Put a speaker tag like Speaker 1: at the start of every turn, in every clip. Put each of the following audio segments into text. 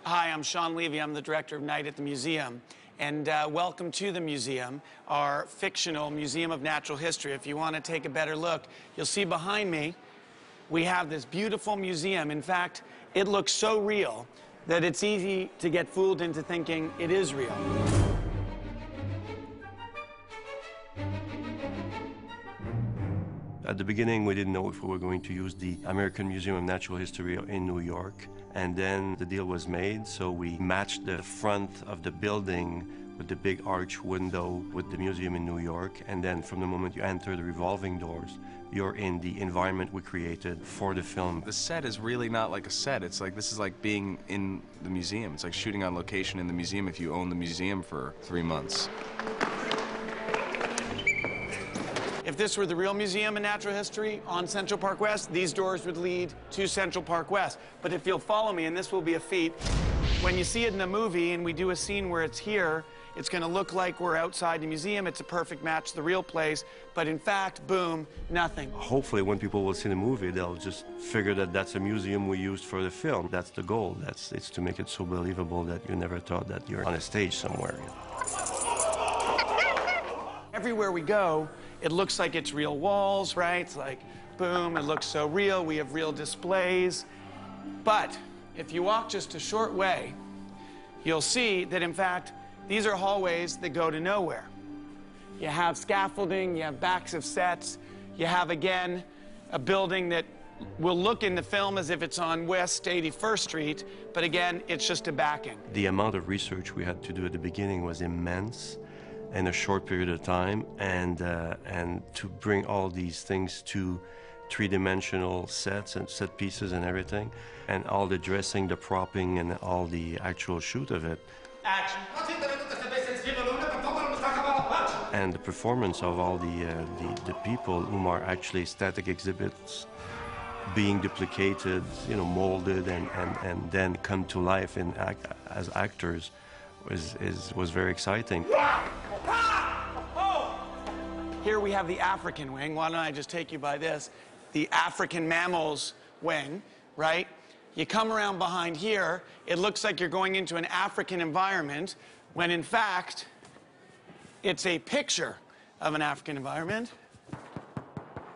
Speaker 1: Hi, I'm Sean Levy. I'm the director of Night at the Museum. And welcome to the museum, our fictional Museum of Natural History. If you want to take a better look, you'll see behind me, we have this beautiful museum. In fact, it looks so real that it's easy to get fooled into thinking it is real.
Speaker 2: At the beginning, we didn't know if we were going to use the American Museum of Natural History in New York. And then the deal was made, so we matched the front of the building with the big arch window with the museum in New York. And then from the moment you enter the revolving doors, you're in the environment we created for the film.
Speaker 3: The set is really not like a set. It's like, this is like being in the museum. It's like shooting on location in the museum if you own the museum for 3 months.
Speaker 1: If this were the real Museum of Natural History on Central Park West, these doors would lead to Central Park West. But if you'll follow me, and this will be a feat, when you see it in a movie and we do a scene where it's here, it's going to look like we're outside the museum. It's a perfect match to the real place. But in fact, boom, nothing.
Speaker 2: Hopefully, when people will see the movie, they'll just figure that that's a museum we used for the film. That's the goal. It's to make it so believable that you never thought that you're on a stage somewhere.
Speaker 1: Everywhere we go, it looks like it's real walls, right? It's like, boom, it looks so real. We have real displays. But if you walk just a short way, you'll see that, in fact, these are hallways that go to nowhere. You have scaffolding, you have backs of sets, you have, again, a building that will look in the film as if it's on West 81st Street, but again, it's just a backing.
Speaker 2: The amount of research we had to do at the beginning was immense in a short period of time, and to bring all these things to three-dimensional sets and set pieces and everything, and all the dressing, the propping, and all the actual shoot of it.
Speaker 1: Action.
Speaker 2: And the performance of all the people whom are actually static exhibits being duplicated, you know, molded, and then come to life as actors was very exciting.
Speaker 1: Here we have the African wing. Why don't I just take you by this? The African mammals wing, right? You come around behind here, it looks like you're going into an African environment, when in fact, it's a picture of an African environment.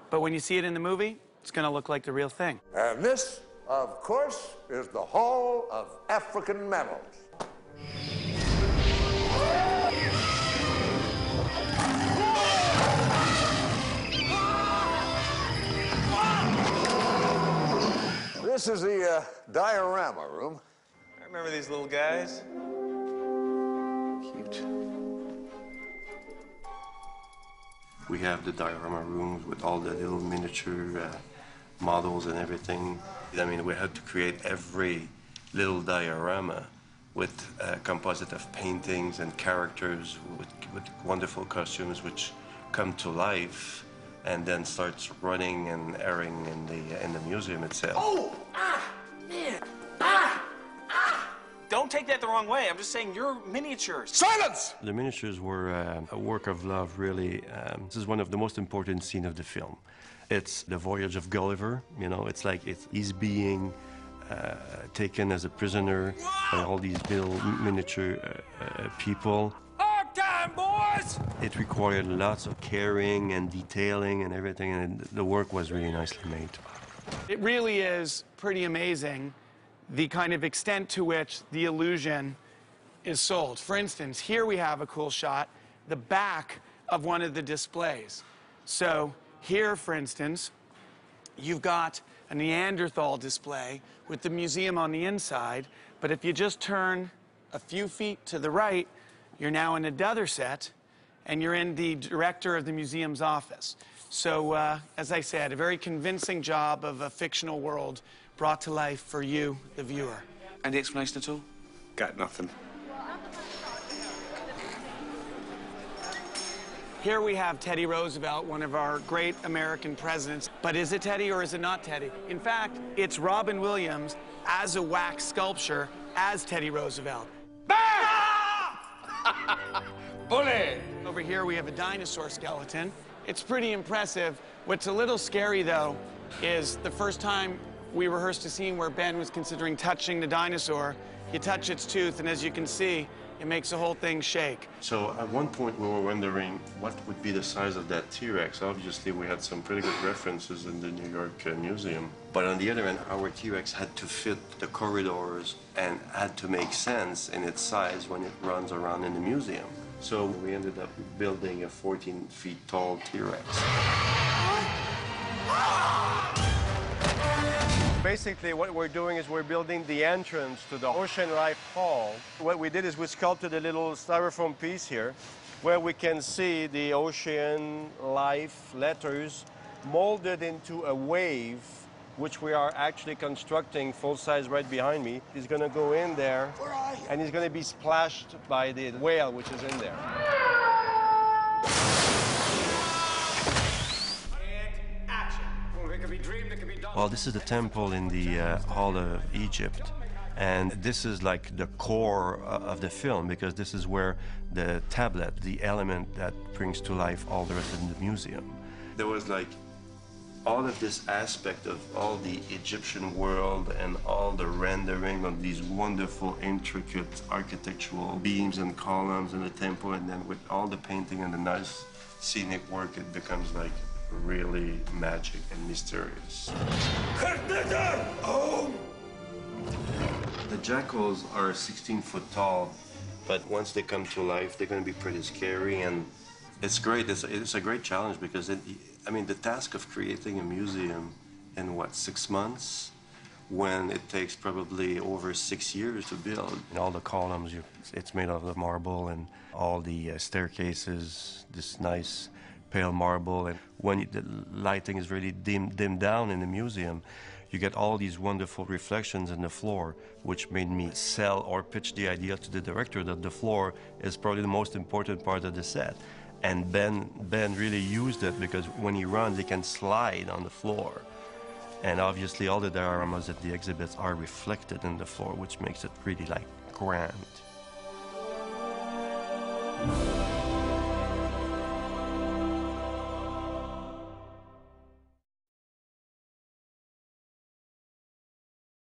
Speaker 1: But when you see it in the movie, it's going to look like the real thing.
Speaker 4: And this, of course, is the Hall of African Mammals. This is the diorama room.
Speaker 3: I remember these little guys. Cute.
Speaker 2: We have the diorama rooms with all the little miniature models and everything. I mean, we had to create every little diorama with a composite of paintings and characters with wonderful costumes which come to life and then starts running and airing in the museum itself.
Speaker 5: Oh! Man! Don't take that the wrong way. I'm just saying you're miniatures.
Speaker 4: Silence!
Speaker 2: The miniatures were a work of love, really. This is one of the most important scenes of the film. It's the voyage of Gulliver. You know, it's like he's being taken as a prisoner by all these little miniature people.
Speaker 5: Time, boys!
Speaker 2: It required lots of caring and detailing and everything, and the work was really nicely made.
Speaker 1: It really is pretty amazing the kind of extent to which the illusion is sold. For instance, here we have a cool shot, the back of one of the displays. So here, for instance, you've got a Neanderthal display with the museum on the inside, but if you just turn a few feet to the right, you're now in another set, and you're in the director of the museum's office. So, as I said, a very convincing job of a fictional world brought to life for you, the viewer.
Speaker 5: Any explanation at all?
Speaker 3: Got nothing.
Speaker 1: Here we have Teddy Roosevelt, one of our great American presidents. But is it Teddy or is it not Teddy? In fact, it's Robin Williams as a wax sculpture as Teddy Roosevelt.
Speaker 5: Bully!
Speaker 1: Over here we have a dinosaur skeleton. It's pretty impressive. What's a little scary, though, is the first time we rehearsed a scene where Ben was considering touching the dinosaur, You touch its tooth, and as you can see, it makes the whole thing shake.
Speaker 2: So at one point we were wondering what would be the size of that T-Rex. Obviously we had some pretty good references in the New York Museum. But on the other hand, our T-Rex had to fit the corridors and had to make sense in its size when it runs around in the museum. So we ended up building a 14 feet tall T-Rex.
Speaker 6: Basically, what we're doing is we're building the entrance to the Ocean Life Hall. What we did is we sculpted a little styrofoam piece here where we can see the Ocean Life letters molded into a wave, which we are actually constructing full size right behind me. He's going to go in there and he's going to be splashed by the whale, which is in there.
Speaker 2: Well, this is the temple in the Hall of Egypt. And this is like the core of the film, because this is where the tablet, the element that brings to life all the rest of the museum. There was like all of this aspect of all the Egyptian world and all the rendering of these wonderful, intricate architectural beams and columns in the temple, and then with all the painting and the nice scenic work, it becomes like really magic and mysterious. The jackals are 16 foot tall, but once they come to life, they're going to be pretty scary, and it's great. It's a great challenge because, I mean, the task of creating a museum in, what, 6 months, when it takes probably over 6 years to build. And all the columns, it's made out of marble, and all the staircases, this nice pale marble, and when the lighting is really dimmed down in the museum, you get all these wonderful reflections in the floor, which made me sell or pitch the idea to the director that the floor is probably the most important part of the set. And Ben really used it, because when he runs, he can slide on the floor. And obviously all the dioramas at the exhibits are reflected in the floor, which makes it really like grand.